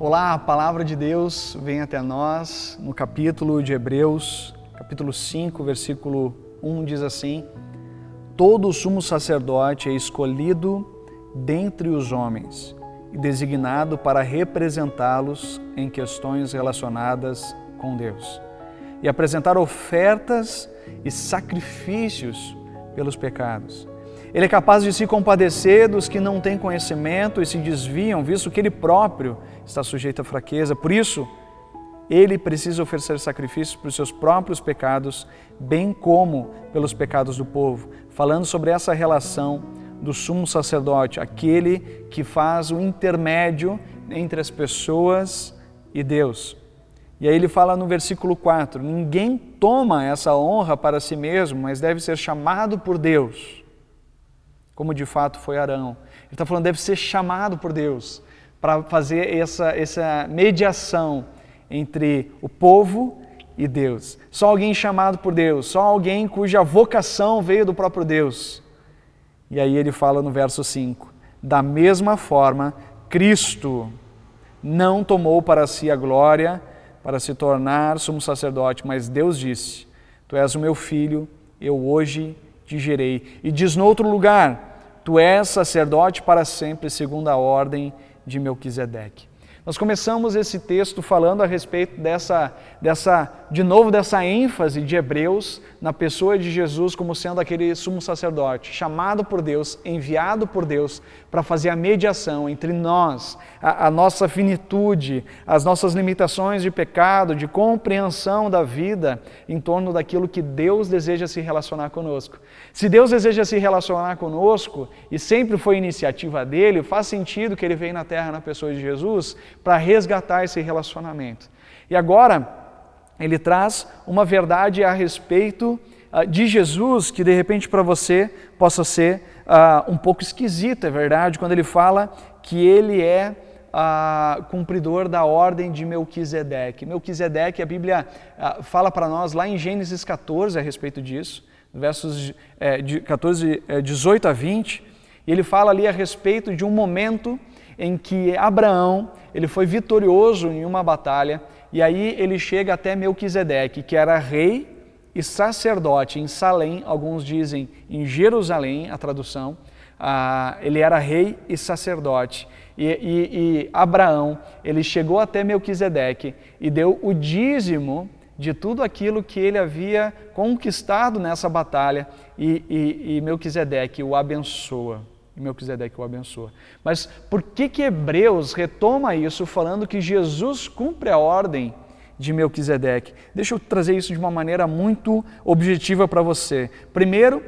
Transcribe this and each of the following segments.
Olá, a palavra de Deus vem até nós no capítulo de Hebreus, capítulo 5, versículo 1, diz assim: todo sumo sacerdote é escolhido dentre os homens e designado para representá-los em questões relacionadas com Deus e apresentar ofertas e sacrifícios pelos pecados. Ele é capaz de se compadecer dos que não têm conhecimento e se desviam, visto que ele próprio está sujeito à fraqueza. Por isso, ele precisa oferecer sacrifícios para os seus próprios pecados, bem como pelos pecados do povo. Falando sobre essa relação do sumo sacerdote, aquele que faz o intermédio entre as pessoas e Deus. E aí ele fala no versículo 4, ninguém toma essa honra para si mesmo, mas deve ser chamado por Deus, como de fato foi Arão. Ele está falando, deve ser chamado por Deus para fazer essa mediação entre o povo e Deus. Só alguém chamado por Deus, só alguém cuja vocação veio do próprio Deus. E aí ele fala no verso 5, da mesma forma, Cristo não tomou para si a glória para se tornar sumo sacerdote, mas Deus disse, tu és o meu filho, eu hoje te gerei. E diz no outro lugar, tu és sacerdote para sempre, segundo a ordem de Melquisedeque. Nós começamos esse texto falando a respeito dessa ênfase de Hebreus na pessoa de Jesus como sendo aquele sumo sacerdote, chamado por Deus, enviado por Deus para fazer a mediação entre nós, a nossa finitude, as nossas limitações de pecado, de compreensão da vida em torno daquilo que Deus deseja se relacionar conosco. Se Deus deseja se relacionar conosco e sempre foi iniciativa dele, faz sentido que ele veio na terra na pessoa de Jesus para resgatar esse relacionamento. E agora, ele traz uma verdade a respeito de Jesus, que de repente para você possa ser um pouco esquisita, é verdade, quando ele fala que ele é cumpridor da ordem de Melquisedeque. Melquisedeque, a Bíblia fala para nós lá em Gênesis 14 a respeito disso, versos 18 a 20, e ele fala ali a respeito de um momento em que Abraão ele foi vitorioso em uma batalha, e aí ele chega até Melquisedeque, que era rei e sacerdote em Salém, alguns dizem em Jerusalém, a tradução, ele era rei e sacerdote. E Abraão, ele chegou até Melquisedeque e deu o dízimo de tudo aquilo que ele havia conquistado nessa batalha, e Melquisedeque o abençoa. Mas por que Hebreus retoma isso falando que Jesus cumpre a ordem de Melquisedeque? Deixa eu trazer isso de uma maneira muito objetiva para você. Primeiro,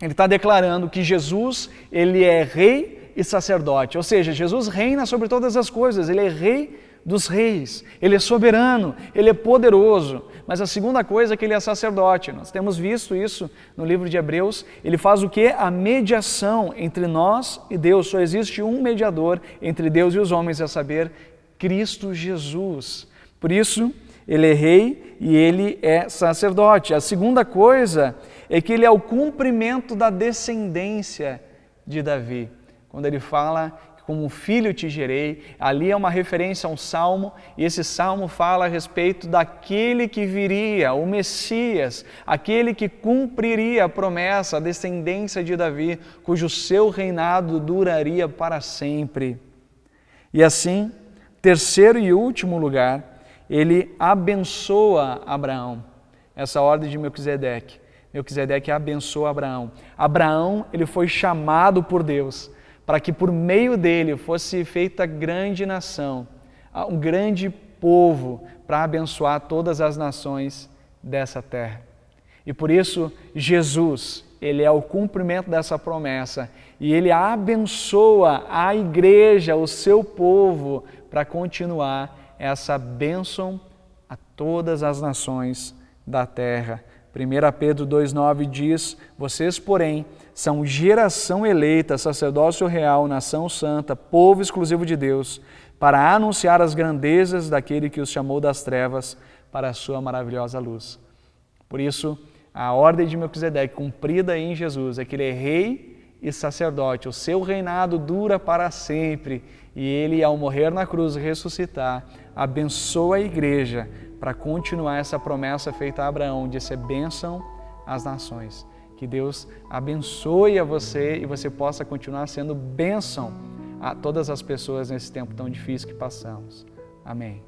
ele está declarando que Jesus ele é rei e sacerdote, ou seja, Jesus reina sobre todas as coisas, ele é rei dos reis, ele é soberano, ele é poderoso. Mas a segunda coisa é que ele é sacerdote. Nós temos visto isso no livro de Hebreus. Ele faz o quê? A mediação entre nós e Deus. Só existe um mediador entre Deus e os homens, a saber, Cristo Jesus. Por isso, ele é rei e ele é sacerdote. A segunda coisa é que ele é o cumprimento da descendência de Davi. Quando ele fala como filho te gerei, ali é uma referência a um salmo, e esse salmo fala a respeito daquele que viria, o Messias, aquele que cumpriria a promessa, a descendência de Davi, cujo seu reinado duraria para sempre. E assim, terceiro e último lugar, ele abençoa Abraão, essa ordem de Melquisedeque. Melquisedeque abençoa Abraão. Abraão, ele foi chamado por Deus para que por meio dele fosse feita grande nação, um grande povo, para abençoar todas as nações dessa terra. E por isso, Jesus, ele é o cumprimento dessa promessa, e ele abençoa a igreja, o seu povo, para continuar essa bênção a todas as nações da terra. 1 Pedro 2,9 diz, vocês, porém, são geração eleita, sacerdócio real, nação santa, povo exclusivo de Deus, para anunciar as grandezas daquele que os chamou das trevas para a sua maravilhosa luz. Por isso, a ordem de Melquisedeque, cumprida em Jesus, é que ele é rei e sacerdote. O seu reinado dura para sempre e ele, ao morrer na cruz e ressuscitar, abençoa a igreja para continuar essa promessa feita a Abraão de ser bênção às nações. Que Deus abençoe a você e você possa continuar sendo bênção a todas as pessoas nesse tempo tão difícil que passamos. Amém.